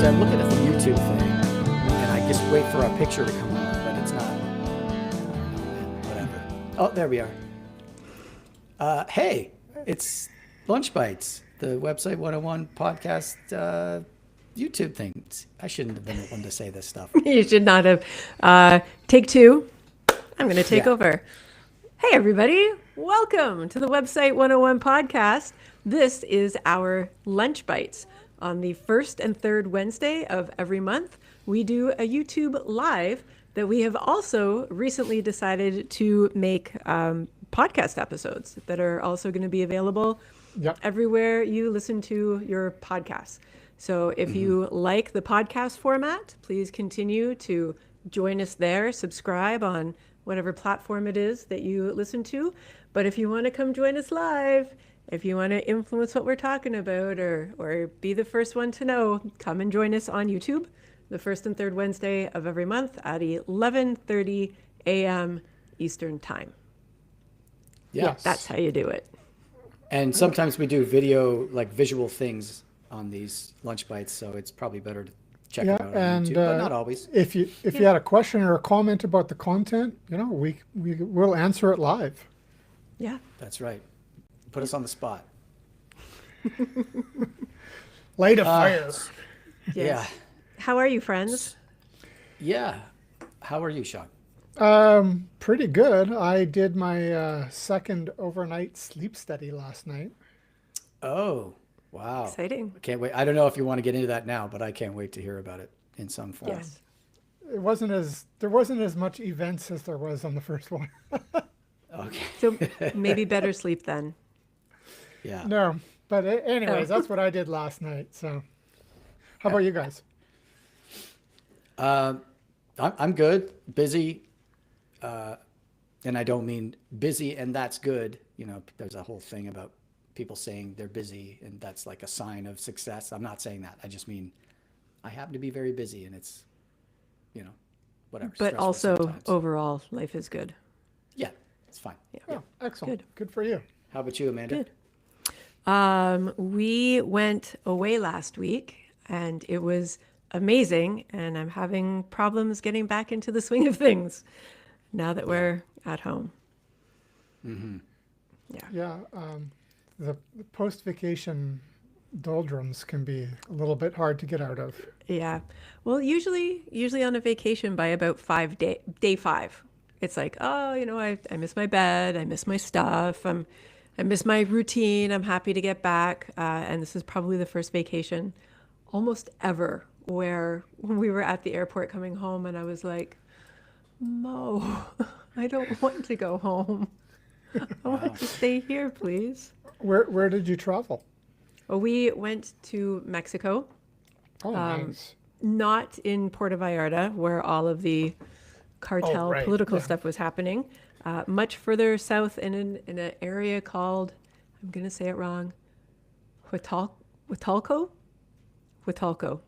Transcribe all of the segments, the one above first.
I look at the YouTube thing and I just wait for our picture to come on, but it's not. Whatever. Oh, there we are. Hey, it's Lunch Bytes, the Website 101 podcast YouTube thing. I shouldn't have been the one to say this stuff. You should not have. Take two. I'm going to take over. Hey, everybody. Welcome to the Website 101 podcast. This is our Lunch Bytes. On the first and third Wednesday of every month, we do a YouTube live that we have also recently decided to make podcast episodes that are also going to be available everywhere you listen to your podcasts. So if you like the podcast format, please continue to join us there, subscribe on whatever platform it is that you listen to. But if you want to come join us live, if you want to influence what we're talking about or be the first one to know, come and join us on YouTube the first and third Wednesday of every month at 11:30 a.m. Eastern Time. Yes. That's how you do it. And sometimes we do video, like visual things on these Lunch Bytes, so it's probably better to check it out on YouTube, but not always. If you had a question or a comment about the content, we'll answer it live. Yeah. That's right. Put us on the spot. Light a fire. Yes. Yeah. How are you, friends? Yeah. How are you, Sean? Pretty good. I did my second overnight sleep study last night. Oh, wow. Exciting. Can't wait. I don't know if you want to get into that now, but I can't wait to hear about it in some form. Yes. There wasn't as much events as there was on the first one. Okay. So maybe better sleep then. Yeah. No, but anyways, that's what I did last night. So how about you guys? I'm good, busy. And I don't mean busy and that's good. You know, there's a whole thing about people saying they're busy and that's like a sign of success. I'm not saying that. I just mean I happen to be very busy and it's, whatever. But also sometimes. Overall, life is good. Yeah, it's fine. Yeah. Oh, excellent. Good. Good for you. How about you, Amanda? Good. We went away last week and it was amazing. And I'm having problems getting back into the swing of things now that we're at home. Mm-hmm. Yeah. The post-vacation doldrums can be a little bit hard to get out of. Yeah. Well, usually on a vacation by about day 5, it's like, oh, I miss my bed. I miss my stuff. I miss my routine. I'm happy to get back. And this is probably the first vacation almost ever where we were at the airport coming home and I was like, Mo, I don't want to go home. I want to stay here, please. Where did you travel? Well, we went to Mexico. Oh, nice. Not in Puerto Vallarta, where all of the cartel political stuff was happening. Much further south in an area called, I'm going to say it wrong, Huatulco? Huatulco.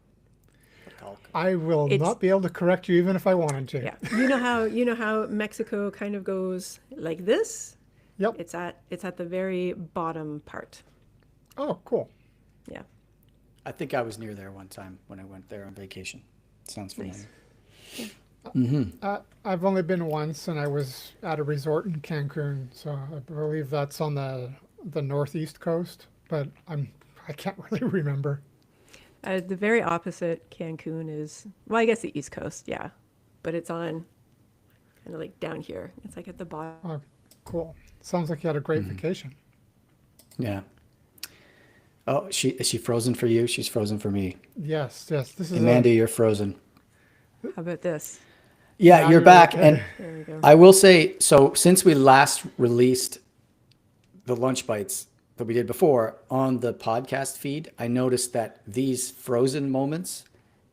I will not be able to correct you even if I wanted to. Yeah. You know how Mexico kind of goes like this? Yep. It's at the very bottom part. Oh, cool. Yeah. I think I was near there one time when I went there on vacation. Sounds familiar. Nice. Mm-hmm. I've only been once, and I was at a resort in Cancun, so I believe that's on the northeast coast, but I can't really remember. The very opposite Cancun is, well, I guess the East Coast, yeah, but it's on kind of like down here. It's like at the bottom. Oh, cool. Sounds like you had a great vacation. Yeah. Oh, is she frozen for you? She's frozen for me. Yes. This is Amanda, you're frozen. How about this? Yeah, Now you're back. okay. And There we go. I will say, so since we last released the Lunch Bytes that we did before on the podcast feed, I noticed that these frozen moments,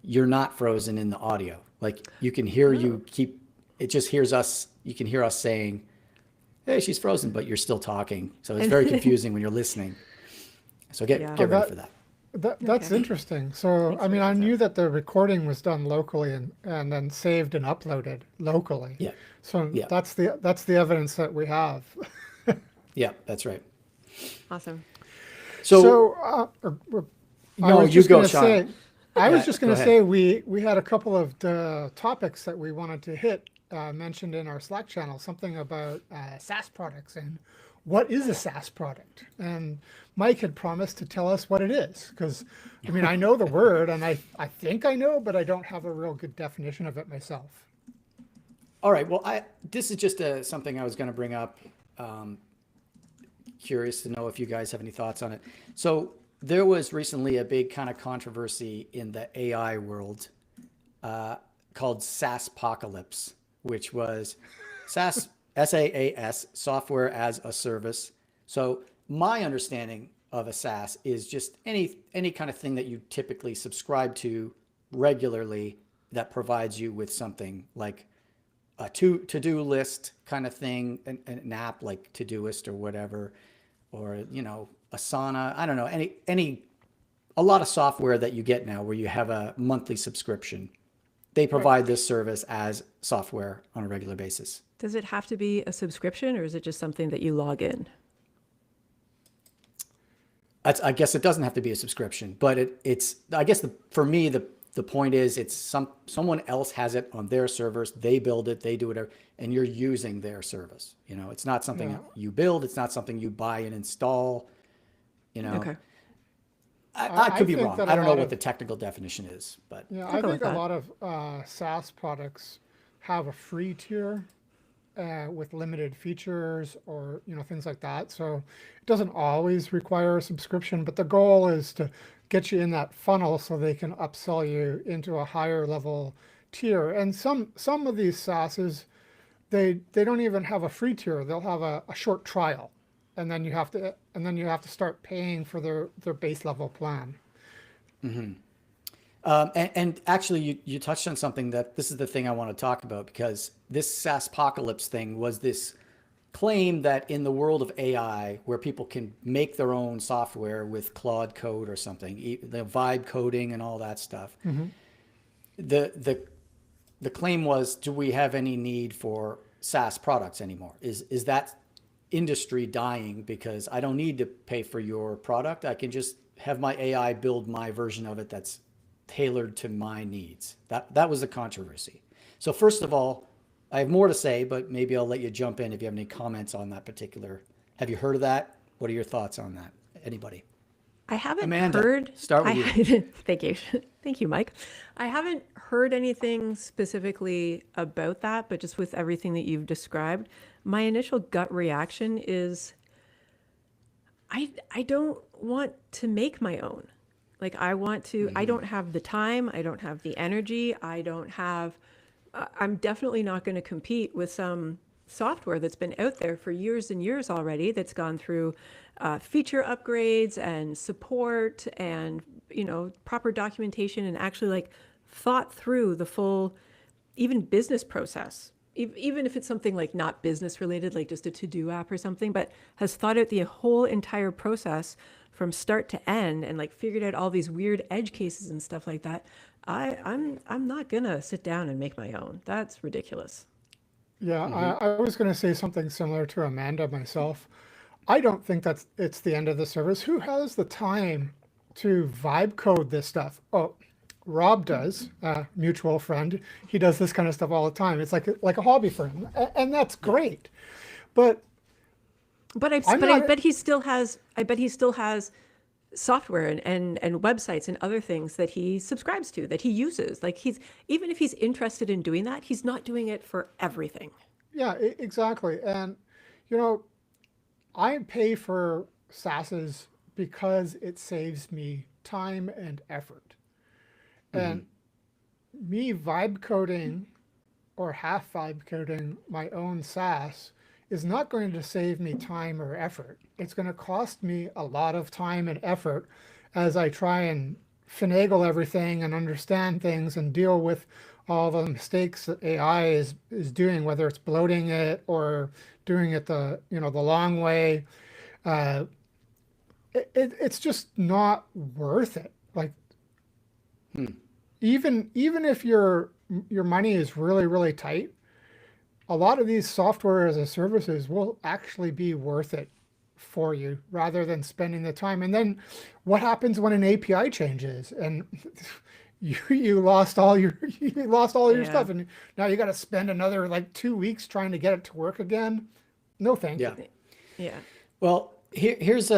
you're not frozen in the audio. Like you can hear it just hears us, you can hear us saying, hey, she's frozen, but you're still talking. So it's very confusing when you're listening. So get ready for that. That's interesting. So, I mean, I knew that the recording was done locally and then saved and uploaded locally. Yeah. So that's the evidence that we have. Yeah, that's right. Awesome. So I no, was you just go, gonna Sean. say, I was Yeah, just go going to ahead. say we had a couple of topics that we wanted to hit mentioned in our Slack channel, something about SaaS products and what is a SaaS product. And Mike had promised to tell us what it is because, I mean, I know the word and I think I know, but I don't have a real good definition of it myself. All right. Well, this is just something I was going to bring up. Um, Curious to know if you guys have any thoughts on it. So there was recently a big kind of controversy in the AI world called SaaS apocalypse, which was SaaS, SaaS, software as a service. So my understanding of a SaaS is just any kind of thing that you typically subscribe to regularly that provides you with something like a to-do list kind of thing, an app like Todoist or whatever, or Asana. I don't know, any a lot of software that you get now where you have a monthly subscription. They Right. provide this service as software on a regular basis. Does it have to be a subscription or is it just something that you log in? I guess it doesn't have to be a subscription, but it's I guess for me the point is it's someone else has it on their servers. They build it, they do whatever, and you're using their service. It's not Yeah. something you build. It's not something you buy and install. You know, Okay. I I could be think wrong. that I a don't know lot what of the technical definition is, but yeah, I'll I go with think a that. lot of SaaS products have a free tier with limited features or things like that. So it doesn't always require a subscription, but the goal is to get you in that funnel so they can upsell you into a higher level tier. And some of these SaaSes they don't even have a free tier. They'll have a short trial, and then you have to start paying for their base level plan. and actually, you touched on something that this is the thing I want to talk about because this SaaS apocalypse thing was this claim that in the world of AI, where people can make their own software with Claude code or something, the vibe coding and all that stuff, Hmm. the the the claim was, do we have any need for SaaS products anymore? Is that industry dying because I don't need to pay for your product? I can just have my AI build my version of it that's tailored to my needs. That was the controversy. So first of all, I have more to say, but maybe I'll let you jump in if you have any comments on that particular. Have you heard of that? What are your thoughts on that? Anybody? I haven't Amanda, heard. start with you. Thank you, thank you, Mike. I haven't heard anything specifically about that, but just with everything that you've described, my initial gut reaction is I don't want to make my own. Like I want to. I don't have the time. I don't have the energy. I don't have. I'm definitely not going to compete with some software that's been out there for years and years already that's gone through feature upgrades and support and proper documentation and actually like thought through the full even business process, even if it's something like not business related, like just a to-do app or something, but has thought out the whole entire process from start to end and like figured out all these weird edge cases and stuff like that. I'm not gonna sit down and make my own. That's ridiculous. Yeah, I was going to say something similar to Amanda myself. I don't think it's the end of the service. Who has the time to vibe code this stuff? Oh, Rob does, mutual friend. He does this kind of stuff all the time. It's like a hobby for him, and that's great. But I'm But I not. bet he still has. I bet he still has software and websites and other things that he subscribes to that he uses. Like he's even if he's interested in doing that, he's not doing it for everything. Yeah, exactly. And you know, I pay for SaaSes because it saves me time and effort. And me vibe coding or half vibe coding my own SaaS is not going to save me time or effort. It's going to cost me a lot of time and effort as I try and finagle everything and understand things and deal with all the mistakes that AI is doing, whether it's bloating it or doing it the long way. Uh, it's just not worth it. Like even if your money is really tight, a lot of these software as a services will actually be worth it for you rather than spending the time. And then what happens when an API changes? And you lost all your Yeah. stuff, and now you got to spend another like 2 weeks trying to get it to work again. No, thank Yeah. you. Yeah. Well, here's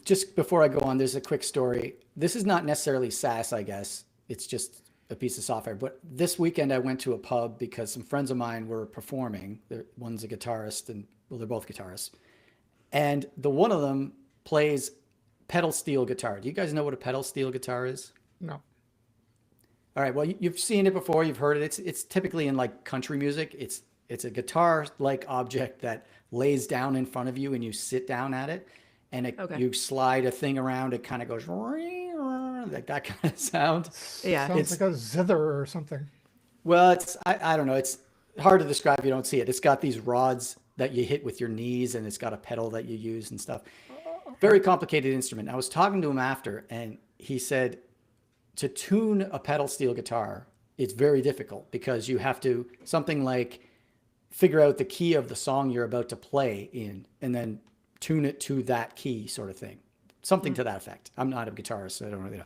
just before I go on, there's a quick story. This is not necessarily SaaS, I guess. It's just a piece of software. But this weekend I went to a pub because some friends of mine were performing. One's a guitarist, and well, they're both guitarists. And the one of them plays pedal steel guitar. Do you guys know what a pedal steel guitar is? No. All right. Well, you've seen it before. You've heard it. It's typically in like country music. It's a guitar-like object that lays down in front of you, and you sit down at it, and Okay. you slide a thing around. It kind of goes like that kind of sound. Yeah. Sounds It's like a zither or something. well, I don't know. It's hard to describe if you don't see it. It's got these rods that you hit with your knees, and it's got a pedal that you use and stuff. Very complicated instrument. I was talking to him after, and he said to tune a pedal steel guitar, it's very difficult because you have to something like figure out the key of the song you're about to play in and then tune it to that key sort of thing. Something to that effect. I'm not a guitarist, so I don't really know.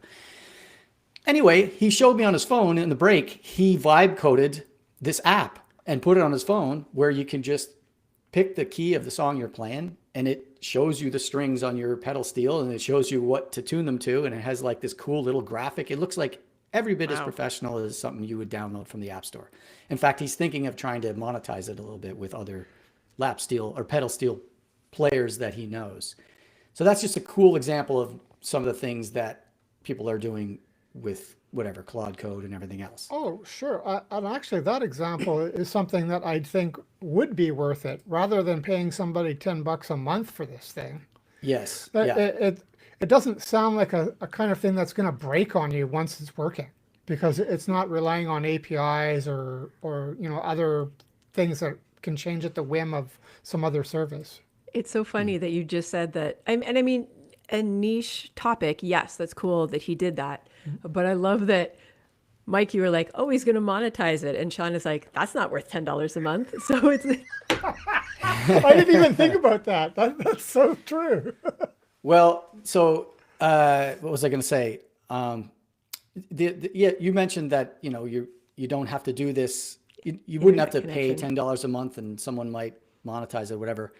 Anyway, he showed me on his phone in the break, he vibe coded this app and put it on his phone where you can just pick the key of the song you're playing and it shows you the strings on your pedal steel and it shows you what to tune them to. And it has like this cool little graphic. It looks like every bit as Wow. professional as something you would download from the App Store. In fact, he's thinking of trying to monetize it a little bit with other lap steel or pedal steel players that he knows. So that's just a cool example of some of the things that people are doing with whatever Claude Code and everything else. Oh, sure. And actually, that example is something that I think would be worth it rather than paying somebody $10 a month for this thing. Yes. It, Yeah. it doesn't sound like a kind of thing that's going to break on you once it's working because it's not relying on APIs or other things that can change at the whim of some other service. It's so funny that you just said that. And I mean, a niche topic, yes, that's cool that he did that. But I love that, Mike, you were like, oh, he's going to monetize it. And Sean is like, that's not worth $10 a month. So it's, I didn't even think about that. That's so true. Well, so what was I going to say? Yeah, you mentioned that you don't have to do this. You wouldn't have to Internet pay connection. $10 a month, and someone might monetize it, whatever.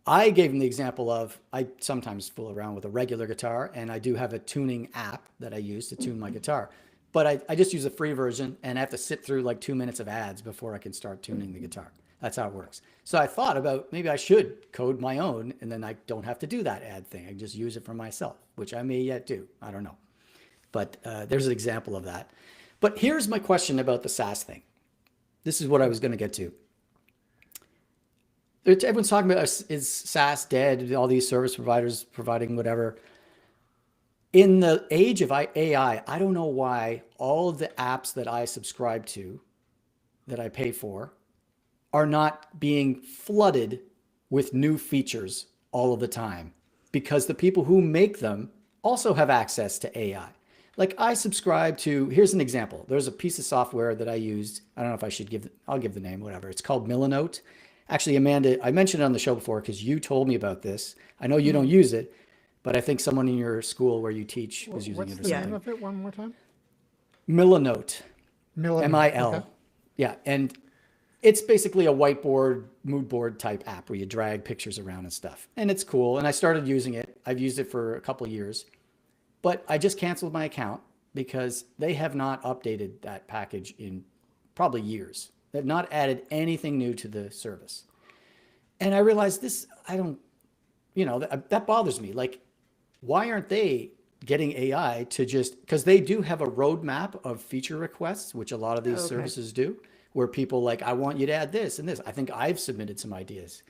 I gave him the example of I sometimes fool around with a regular guitar, and I do have a tuning app that I use to tune my guitar. But I just use a free version, and I have to sit through like 2 minutes of ads before I can start tuning the guitar. That's how it works. So I thought about maybe I should code my own, and then I don't have to do that ad thing. I can just use it for myself, which I may yet do. I don't know. But there's an example of that. But here's my question about the SaaS thing. This is what I was going to get to. Everyone's talking about is SaaS dead? All these service providers providing whatever. In the age of AI, I don't know why all of the apps that I subscribe to, that I pay for, are not being flooded with new features all of the time because the people who make them also have access to AI. Like I subscribe to, here's an example. There's a piece of software that I used. I don't know if I should I'll give the name, whatever. It's called Milanote. Actually, Amanda, I mentioned it on the show before because you told me about this. I know you don't use it, but I think someone in your school where you teach was using What's it or the name something. of it one more time? Milanote. Millennium. MIL. Okay. Yeah. And it's basically a whiteboard, mood board type app where you drag pictures around and stuff. And it's cool. And I started using it. I've used it for a couple of years, but I just canceled my account because they have not updated that package in probably years. They've not added anything new to the service. And I realized that bothers me. Like, why aren't they getting AI to just, because they do have a roadmap of feature requests, which a lot of these Okay. services do, where people like, I want you to add this and this. I think I've submitted some ideas.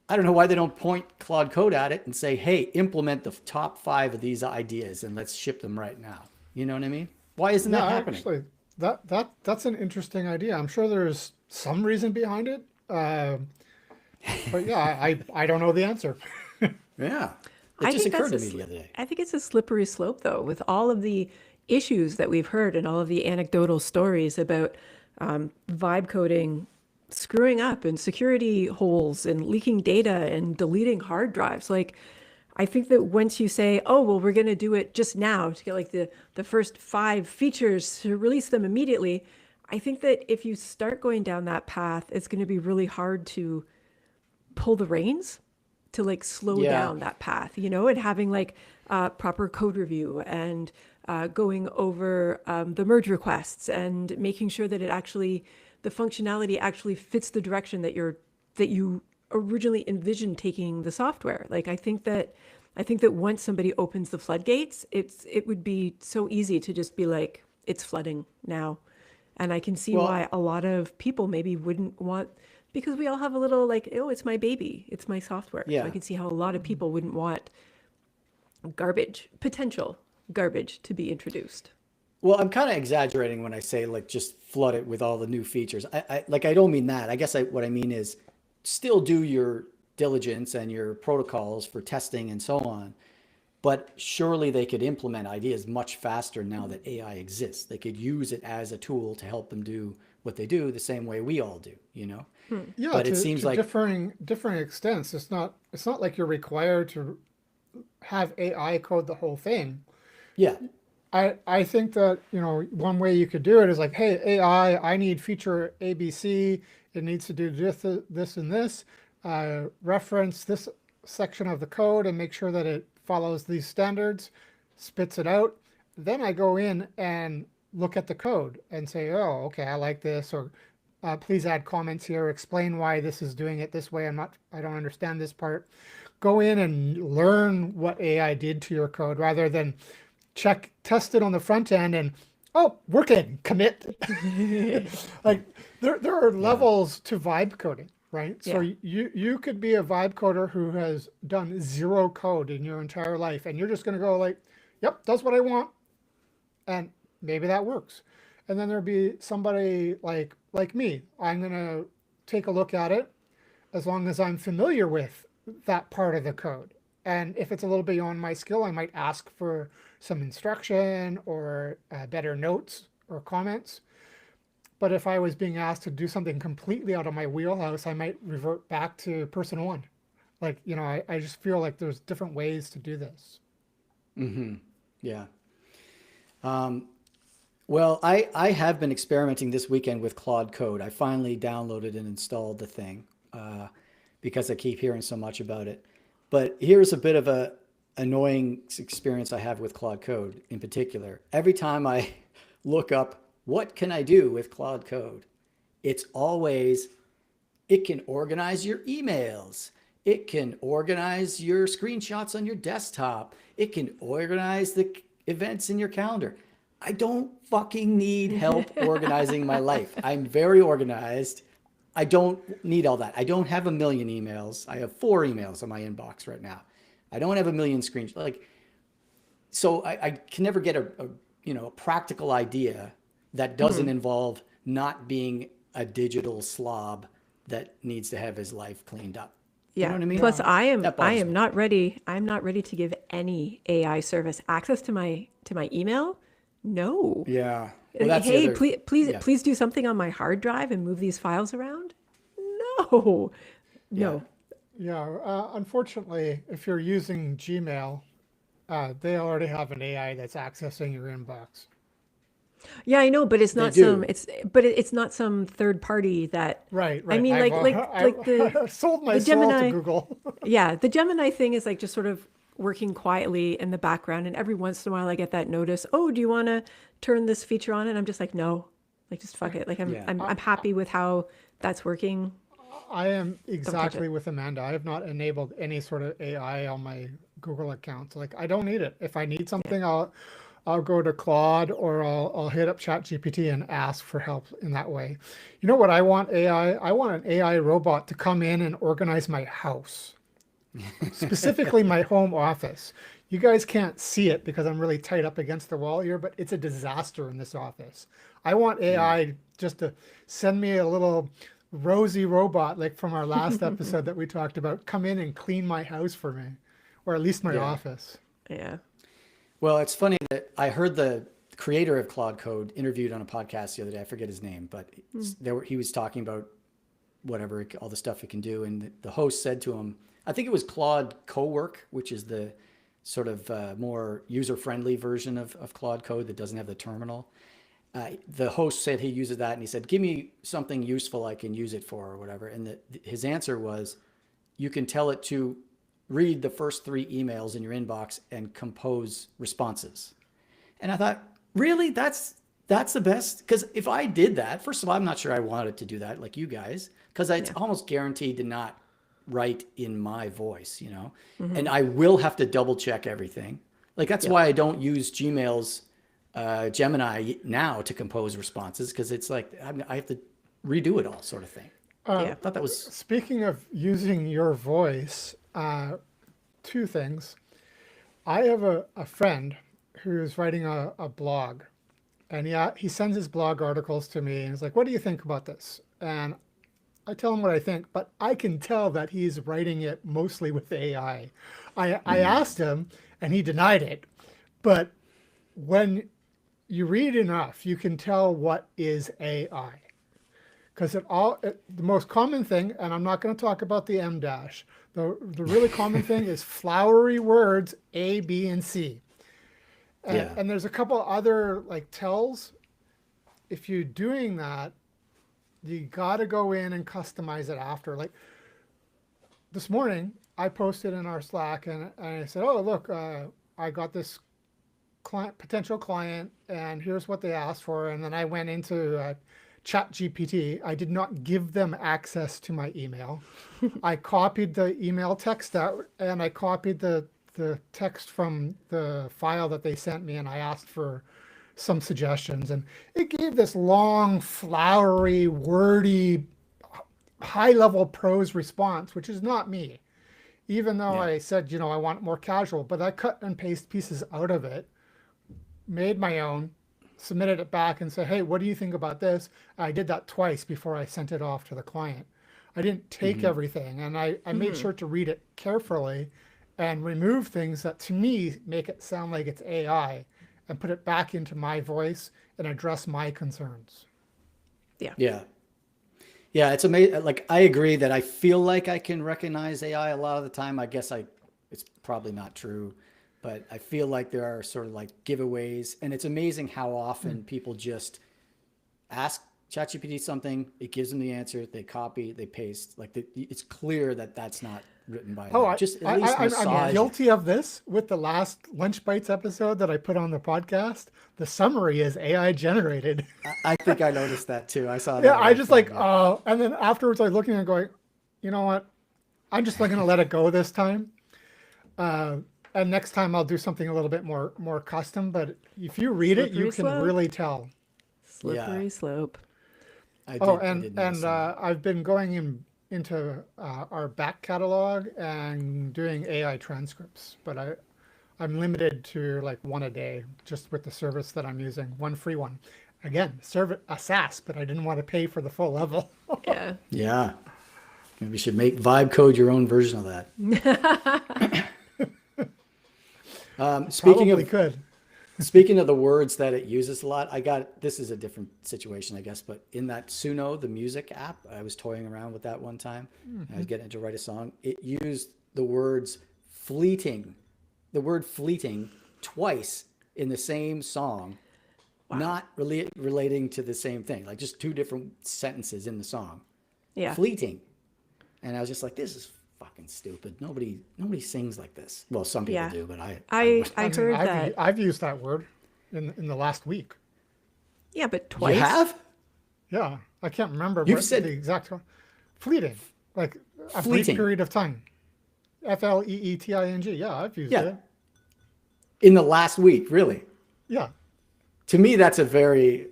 I don't know why they don't point Claude Code at it and say, hey, implement the top 5 of these ideas and let's ship them right now. You know what I mean? Why isn't that happening? Actually, that's an interesting idea. I'm sure there's some reason behind it. But yeah, I don't know the answer. Yeah. I It just think occurred to that's me the other day. I think it's a slippery slope, though, with all of the issues that we've heard and all of the anecdotal stories about vibe coding screwing up and security holes and leaking data and deleting hard drives. Like, I think that once you say, oh, well, we're going to do it just now to get like the first 5 features to release them immediately, I think that if you start going down that path, it's going to be really hard to pull the reins to like slow Yeah. down that path, and having like proper code review and going over the merge requests and making sure that the functionality actually fits the direction that you originally envisioned taking the software. Like I think that once somebody opens the floodgates, it would be so easy to just be like, it's flooding now. And I can see Well, why a lot of people maybe wouldn't want, because we all have a little like, oh, it's my baby, it's my software. So I yeah. can see how a lot of people wouldn't want potential garbage to be introduced. Well, I'm kind of exaggerating when I say like just flood it with all the new features. I don't mean that. I guess what I mean is still do your diligence and your protocols for testing and so on. But surely they could implement ideas much faster now that AI exists. They could use it as a tool to help them do what they do the same way we all do, you know? Yeah, But it seems to like, differing extents. It's not like you're required to have AI code the whole thing. yeah, I think that, one way you could do it is like, hey, AI, I need feature ABC. It needs to do this and this. Reference this section of the code and make sure that it follows these standards, spits it out. Then I go in and look at the code and say, oh, okay, I like this, or please add comments here, explain why this is doing it this way. I don't understand this part. Go in and learn what AI did to your code rather than test it on the front end and, oh, working, commit. Like there are yeah, levels to vibe coding, right? So Yeah. you could be a vibe coder who has done 0 code in your entire life, and you're just going to go like, yep, that's what I want, and maybe that works. And then there'll be somebody like me. I'm going to take a look at it as long as I'm familiar with that part of the code. And if it's a little beyond my skill, I might ask for some instruction or better notes or comments. But if I was being asked to do something completely out of my wheelhouse, I might revert back to person one. Like, I just feel like there's different ways to do this. yeah. Well, I have been experimenting this weekend with Claude Code. I finally downloaded and installed the thing because I keep hearing so much about it. But here's a bit of a annoying experience I have with Claude Code in particular. Every time I look up what can I do with Claude Code, it's always it can organize your emails. It can organize your screenshots on your desktop. It can organize the events in your calendar. I don't fucking need help organizing my life. I'm very organized. I don't need all that. I don't have a million emails. I have 4 emails on my inbox right now. I don't have a million screenshots. So I can never get a practical idea that doesn't involve not being a digital slob that needs to have his life cleaned up. You know Yeah. what I mean? Plus, I am That I bothers am me. not ready. I'm not ready to give any AI service access to my email. No. Yeah. Well, that's the Hey, other. Yeah. please do something on my hard drive and move these files around. No. Yeah. No. Yeah, unfortunately, if you're using Gmail, they already have an AI that's accessing your inbox. Yeah, I know, but it's They not some do. it's not some third party that Right, I right. mean like I've sold my the soul to Gemini. Google. Yeah, the Gemini thing is like just sort of working quietly in the background, and every once in a while I get that notice, "Oh, do you want to turn this feature on?" And I'm just like, "No." Like just fuck it. Like I'm Yeah. I'm I'm happy with how that's working. I am Don't touch exactly it. with Amanda. I have not enabled any sort of AI on my Google account. Like I don't need it. If I need Yeah. something, I'll go to Claude or I'll hit up ChatGPT and ask for help in that way. You know what I want AI? I want an AI robot to come in and organize my house, specifically my home office. You guys can't see it because I'm really tight up against the wall here, but it's a disaster in this office. I want Yeah. AI just to send me a little rosy robot like from our last episode that we talked about, come in and clean my house for me, or at least my Yeah. office. Yeah. Well, it's funny that I heard the creator of Claude Code interviewed on a podcast the other day. I forget his name, but he was talking about whatever, all the stuff it can do. And the host said to him, I think it was Claude Cowork, which is the sort of more user-friendly version of Claude Code that doesn't have the terminal. The host said he uses that, and he said, "Give me something useful I can use it for, or whatever." And his answer was, "You can tell it to read the first 3 emails in your inbox and compose responses." And I thought, really, that's the best? Because if I did that, first of all, I'm not sure I wanted to do that like you guys, because it's almost guaranteed to not write in my voice, and I will have to double check everything. Like that's why I don't use Gmail's Gemini now to compose responses, because it's like I have to redo it all, sort of thing. I thought that was. Speaking of using your voice, 2 things. I have a friend who's writing a blog, and he sends his blog articles to me, and he's like, "What do you think about this?" And I tell him what I think, but I can tell that he's writing it mostly with AI. I asked him, and he denied it. But when you read enough, you can tell what is AI. Because the most common thing, and I'm not going to talk about the M dash, the really common thing is flowery words A, B, and C. And there's a couple other like tells. If you're doing that, you got to go in and customize it after. Like this morning, I posted in our Slack and I said, "Oh, look, I got this potential client, and here's what they asked for." And then I went into ChatGPT. I did not give them access to my email. I copied the email text out, and I copied the text from the file that they sent me, and I asked for some suggestions, and it gave this long, flowery, wordy, high-level prose response, which is not me. Even though I said, I want more casual, but I cut and paste pieces out of it, made my own, submitted it back and said, "Hey, what do you think about this?" I did that twice before I sent it off to the client. I didn't take everything, and I made sure to read it carefully and remove things that to me make it sound like it's AI, and put it back into my voice and address my concerns. Yeah, it's amazing. Like I agree that I feel like I can recognize AI a lot of the time. I guess it's probably not true, but I feel like there are sort of like giveaways, and it's amazing how often people just ask ChatGPT something, it gives them the answer, they copy, they paste. Like it's clear that that's not written by them. Just at least I'm guilty of this with the last Lunch Bites episode that I put on the podcast. The summary is AI generated. I think I noticed that too. I saw that. Yeah, I just like, and then afterwards I was looking and going, you know what? I'm just going to let it go this time. And next time I'll do something a little bit more custom. But if you read it, you can really tell. Slippery slope. I've been going into our back catalog and doing AI transcripts, but I'm limited to like 1 a day, just with the service that I'm using, one free one. Again, serve a SaaS, but I didn't want to pay for the full level. Yeah. Maybe you should vibe code your own version of that. Speaking of the words that it uses a lot, this is a different situation, I guess, but in that Suno, the music app, I was toying around with that one time. I was getting to write a song. It used the word fleeting twice in the same song, not relating to the same thing, like just 2 different sentences in the song. Fleeting. And I was just like, this is fucking stupid. Nobody sings like this. Well, some people do, but I heard that. I've used that word in the last week. Yeah, but twice. You have? Yeah, I can't remember said the exact fleeting, like a brief period of time. FLEETING. Yeah, I've used it. In the last week, really? Yeah. To me, that's a very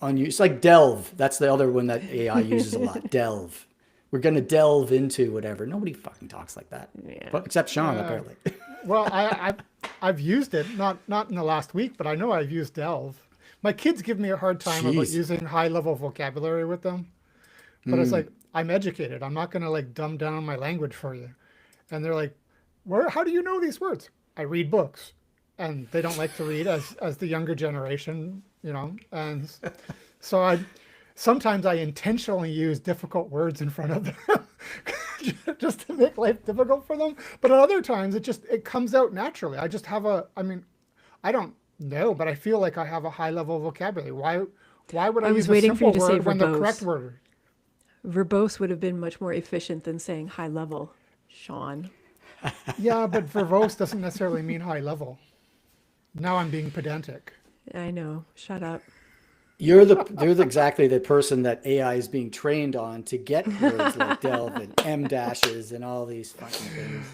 unusual. It's like delve. That's the other one that AI uses a lot. Delve. We're going to delve into whatever. Nobody fucking talks like that, except Sean, apparently. Well, I've used it, not in the last week, but I know I've used delve. My kids give me a hard time about using high-level vocabulary with them. But it's like, I'm educated. I'm not going to like dumb down my language for you. And they're like, how do you know these words? I read books. And they don't like to read as the younger generation, And so sometimes I intentionally use difficult words in front of them just to make life difficult for them. But at other times, it comes out naturally. I just have I mean, I don't know, but I feel like I have a high level vocabulary. Why would I I was use a waiting for you simple to say word when the verbose. correct word? Verbose would have been much more efficient than saying high level, Sean. Yeah, but verbose doesn't necessarily mean high level. Now I'm being pedantic. I know. Shut up. You're exactly the person that AI is being trained on to get words like delve and M dashes and all these fucking things.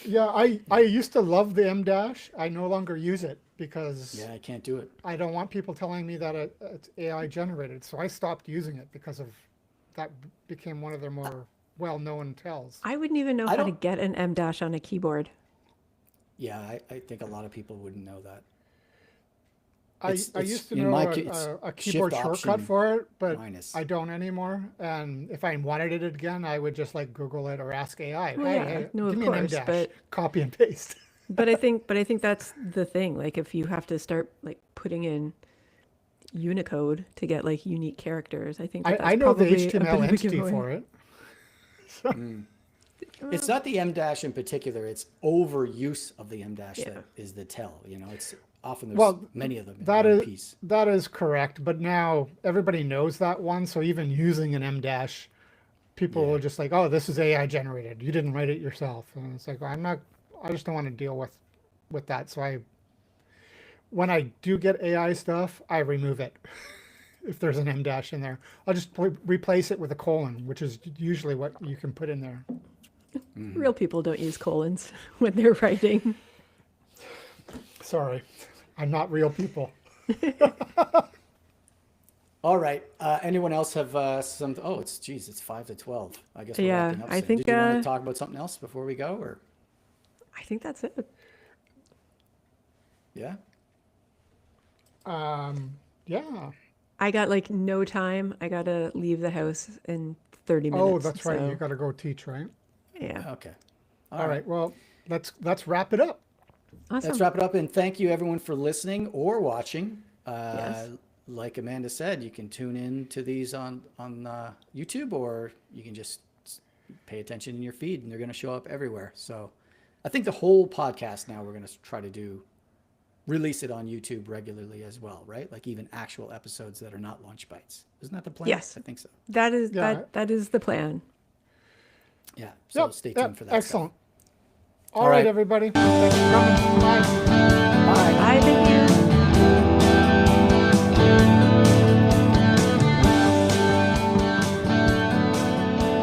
Yeah, I used to love the M dash. I no longer use it because Yeah, I can't do it. I don't want people telling me that it's AI generated. So I stopped using it because of that became one of their more well-known tells. I wouldn't even know I how to don't- get an M dash on a keyboard. Yeah, I think a lot of people wouldn't know that. I It's used to in know my it's a keyboard shift shortcut option for it, but minus. I don't anymore. And if I wanted it again, I would just like Google it or ask AI. Well, Hey, yeah, hey, no, give of me an M course, dash, but copy and paste. but I think that's the thing. Like if you have to start like putting in Unicode to get like unique characters, I think that's I know the probably a bit HTML of a entity giveaway. for it. It's not the M dash in particular. It's overuse of the M dash Yeah. that is the tell. You know, it's often there's Well, many of them in That one is piece. that is correct, but now everybody knows that one. So even using an M dash, people Yeah. will just like, "Oh, this is AI generated. You didn't write it yourself." And it's like, well, I'm not. I just don't want to deal with that. So when I do get AI stuff, I remove it. If there's an M dash in there, I'll just replace it with a colon, which is usually what you can put in there. Real people don't use colons when they're writing. Sorry, I'm not real people. All right. Anyone else have some? Oh, it's 5 to 12. I guess we're Yeah, wrapping up I soon. think, Did you want uh, to talk about something else before we go, or I think that's it. yeah? Yeah. I got like no time. I gotta leave the house in 30 minutes. Oh, that's right. so, You got to go teach, right? Yeah. Okay. All right. Well, let's wrap it up. Awesome. Let's wrap it up, and thank you everyone for listening or watching. Yes. Like Amanda said, you can tune in to these on YouTube, or you can just pay attention in your feed, and they're going to show up everywhere. So, I think the whole podcast now we're going to try to release it on YouTube regularly as well, right? Like even actual episodes that are not Lunch Bites. Isn't that the plan? Yes. I think so. That is Yeah. that is the plan. Yeah. So Yep, stay yep, tuned for that. excellent. All All right, right. everybody. Thanks for coming. Bye. Stuff. Bye. I think